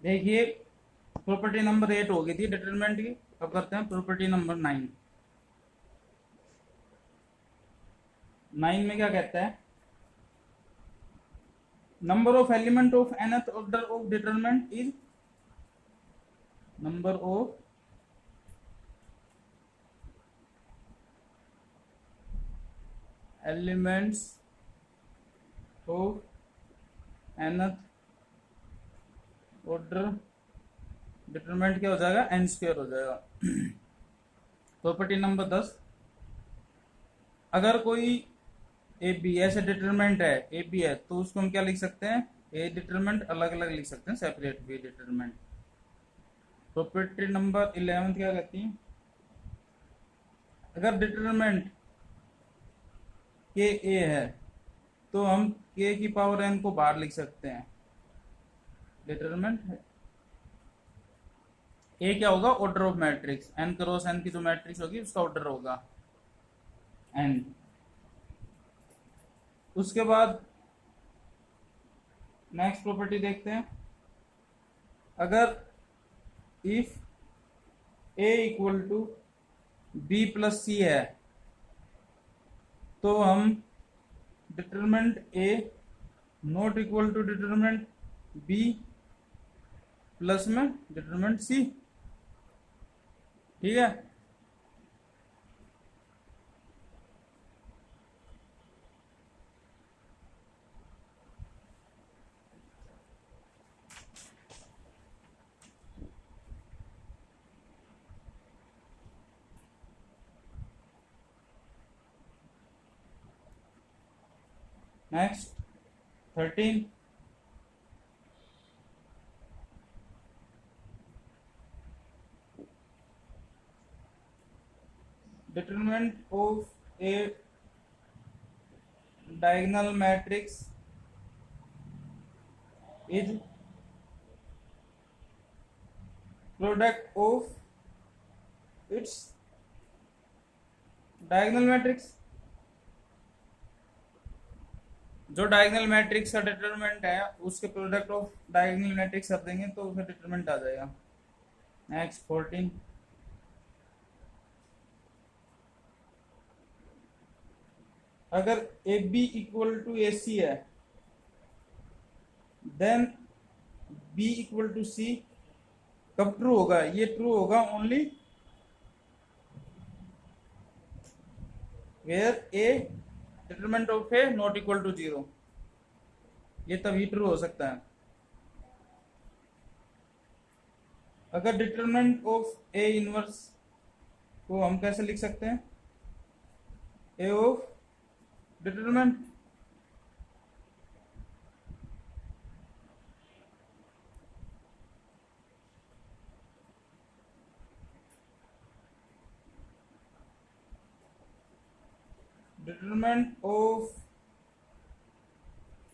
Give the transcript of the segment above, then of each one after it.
देखिए property number 8 हो गई थी डिटरमिनेंट की। अब करते हैं प्रॉपर्टी नंबर 9। 9 में क्या कहता है, number of element of nth order of determinant is number of elements of nth order determinant क्या हो जाएगा, n स्क्वायर हो जाएगा। प्रॉपर्टी नंबर 10, अगर कोई ए बी ऐसे डिटरमिनेंट है, ए बी है, तो उसको हम क्या लिख सकते हैं, ए डिटरमिनेंट अलग अलग लिख सकते हैं, separate B determinant. Property number 11 क्या कहती है, अगर डिटरमिनेंट के ए है तो हम के की पावर एन को बाहर लिख सकते हैं। डिटरमिनेंट ए क्या होगा, order of matrix, N cross N की जो मैट्रिक्स होगी उसका ऑर्डर होगा एन। उसके बाद नेक्स्ट प्रॉपर्टी देखते हैं, अगर if A equal to B plus C है तो हम determinant A not equal to determinant B plus में डिटरमिनेंट सी। ठीक है, next 13, determinant of a diagonal matrix is product of its diagonal matrix। जो डायगोनल मैट्रिक्स का determinant है उसके प्रोडक्ट ऑफ डायगोनल मैट्रिक्स कर देंगे तो उसका डिटरमिनेंट आ जाएगा। नेक्स्ट 14, अगर A B equal to A C है then B equal to C कब ट्रू होगा, ये ट्रू होगा only where A determinant of A not equal to 0, ये तभी ट्रू हो सकता है। अगर डिटरमिनेंट ऑफ ए इनवर्स को हम कैसे लिख सकते हैं, A of determinant determinant of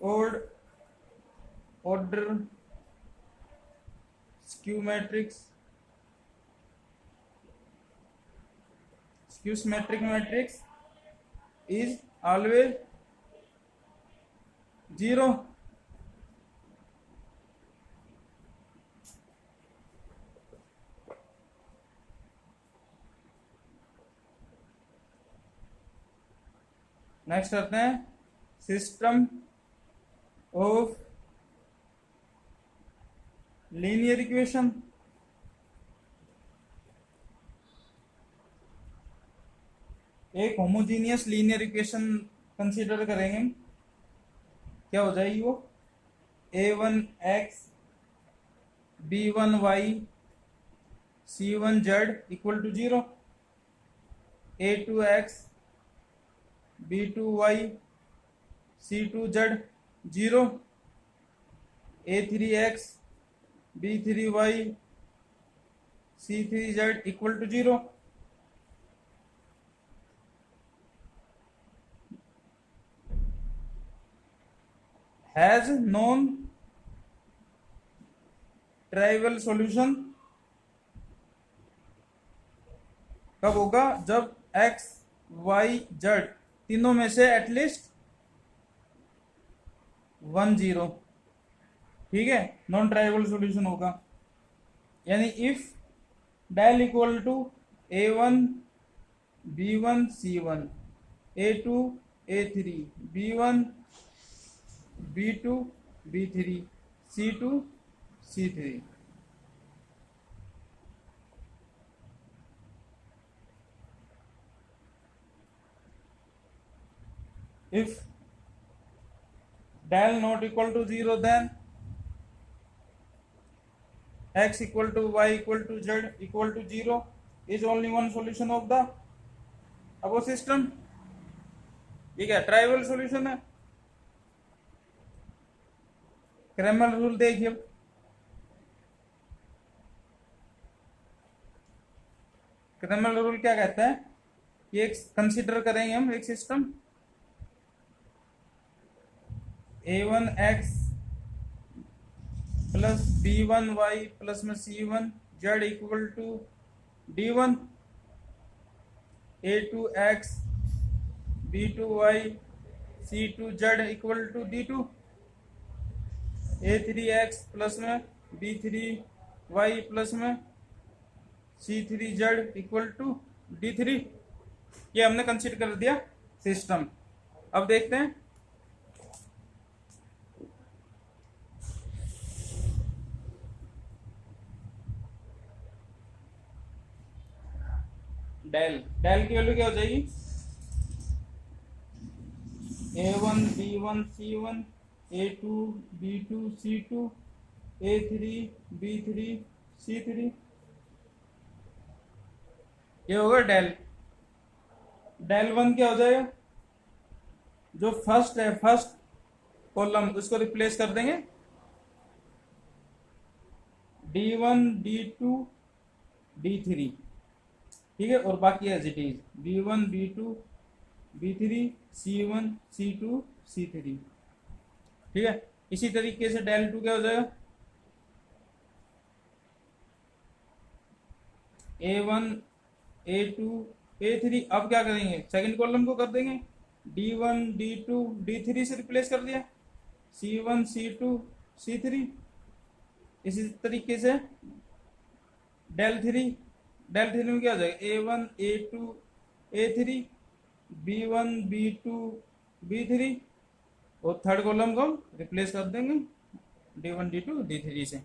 odd order skew matrix, skew symmetric matrix is always 0। Next करते हैं सिस्टम ऑफ लीनियर इक्वेशन। एक होमोजीनियस लीनियर इक्वेशन कंसीडर करेंगे, क्या हो जाएगी वो, a1x b1y c1z equal to 0, a2x b2y c2z 0, a3x b3y c3z equal to 0। Has non trivial solution कब होगा, जब x y z तीनों में से एटलीस्ट 1 0। ठीक है, नॉन ट्राइवल सॉल्यूशन होगा। यानी if del equal to A1 B1 C1 A2 A3 B1 B2 B3 C2 C3। if del not equal to 0 then x equal to y equal to z equal to 0 is only one solution of the above system। ये क्या tribal solution है। Cramer rule देखिए, Cramer rule क्या कहता है, ये consider करेंगे हम एक system A1x plus B1y plus में C1z equal to D1, A2x B2y C2z equal to D2, A3x plus में B3y प्लस में C3z इक्वल टू D3। ये हमने कंसीडर कर दिया सिस्टम। अब देखते हैं डेल, डेल की वैल्यू क्या हो जाएगी, A1 B1 C1 A2 B2 C2 A3 B3 C3, ये होगा डेल। डेल वन क्या हो जाएगा, जो फर्स्ट है फर्स्ट कॉलम उसको रिप्लेस कर देंगे D1 D2 D3, ठीक है, और बाकी as it is B1 B2 B3 C1 C2 C3, ठीक है। इसी तरीके से डेल टू क्या हो जाएगा, A1 A2 A3। अब क्या करेंगे, सेकंड कॉलम को कर देंगे D1 D2 D3 से रिप्लेस कर दिया C1 C2 C3। इसी तरीके से डेल थ्री, डेल थ्री में क्या हो जाएगा A1 A2 A3 B1 B2 B3, और थर्ड कॉलम को रिप्लेस कर देंगे D1 D2 D3 से,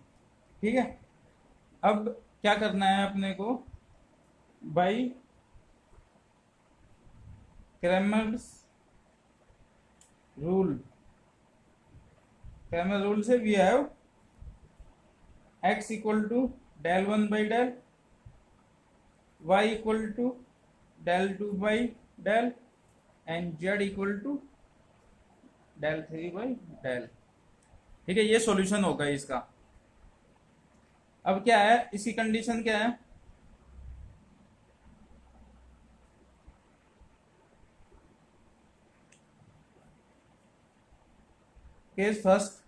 ठीक है। अब क्या करना है अपने को, by Cramer's rule, Cramer rule से we have x equal to del one by del, y equal to del two by del and z equal to del three by del, ठीक है। ये सॉल्यूशन होगा इसका। अब क्या है, इसकी कंडीशन क्या है, केस फर्स्ट,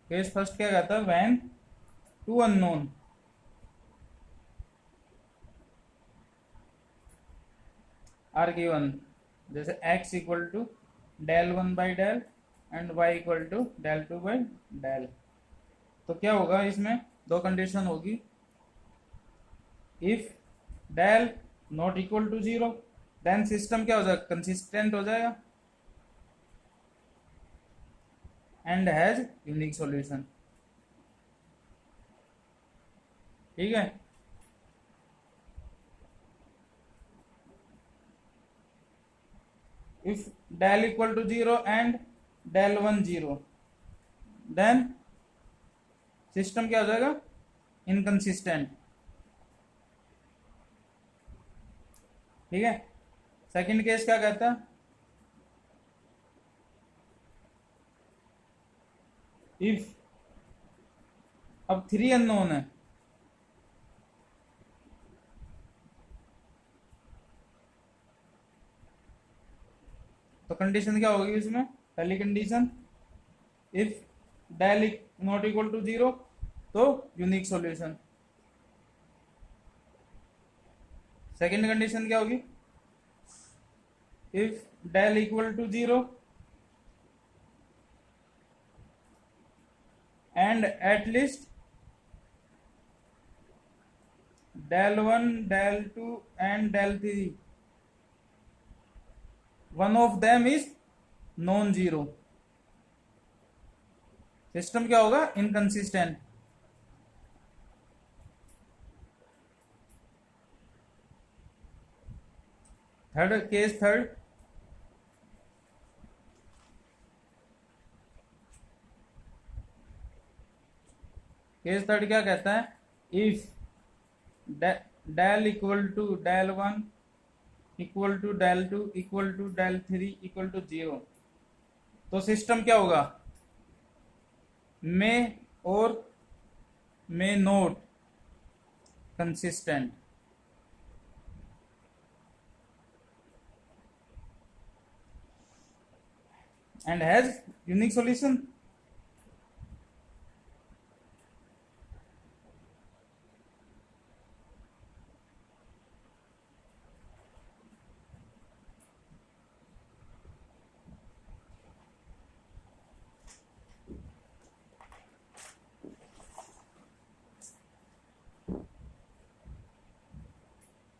केस फर्स्ट क्या कहता है, when two unknown are given, जैसे x equal to del one by del and y equal to del two by del, तो क्या होगा, इसमें दो कंडीशन होगी। If del not equal to 0 then system क्या हो जाएगा, कंसिस्टेंट हो जाएगा एंड हैज यूनिक सॉल्यूशन, ठीक है। If del equal to 0 and del one 0 then system क्या हो जाएगा, इनकंसिस्टेंट, ठीक है। सेकंड केस क्या कहता है, इफ अब 3 अननोन है, तो कंडीशन क्या होगी इसमें, पहली condition if del not equal to 0 तो यूनिक सॉल्यूशन। सेकंड कंडीशन क्या होगी, if del equal to 0 and at least del 1 del 2 and del 3 one of them is non zero, system क्या होगा, इनकंसिस्टेंट। थर्ड केस, थर्ड क्या कहता है, if del equal to del 1 equal to del 2 equal to del 3 equal to 0, तो system क्या होगा, में और में not consistent. And has unique solution.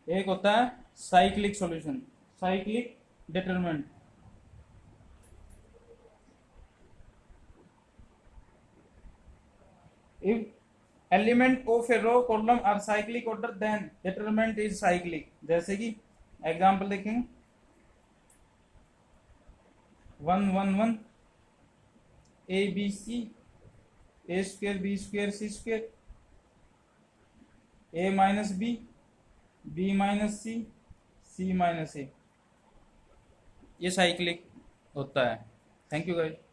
एक होता है cyclic solution, cyclic determinant. If element of A row column are cyclic order then determinant is cyclic. जैसे कि एग्जांपल देखेंगे, 1 1 1 A B C, A square B square C square, A minus B, B minus C, C minus A, ये cyclic होता है। Thank you guys.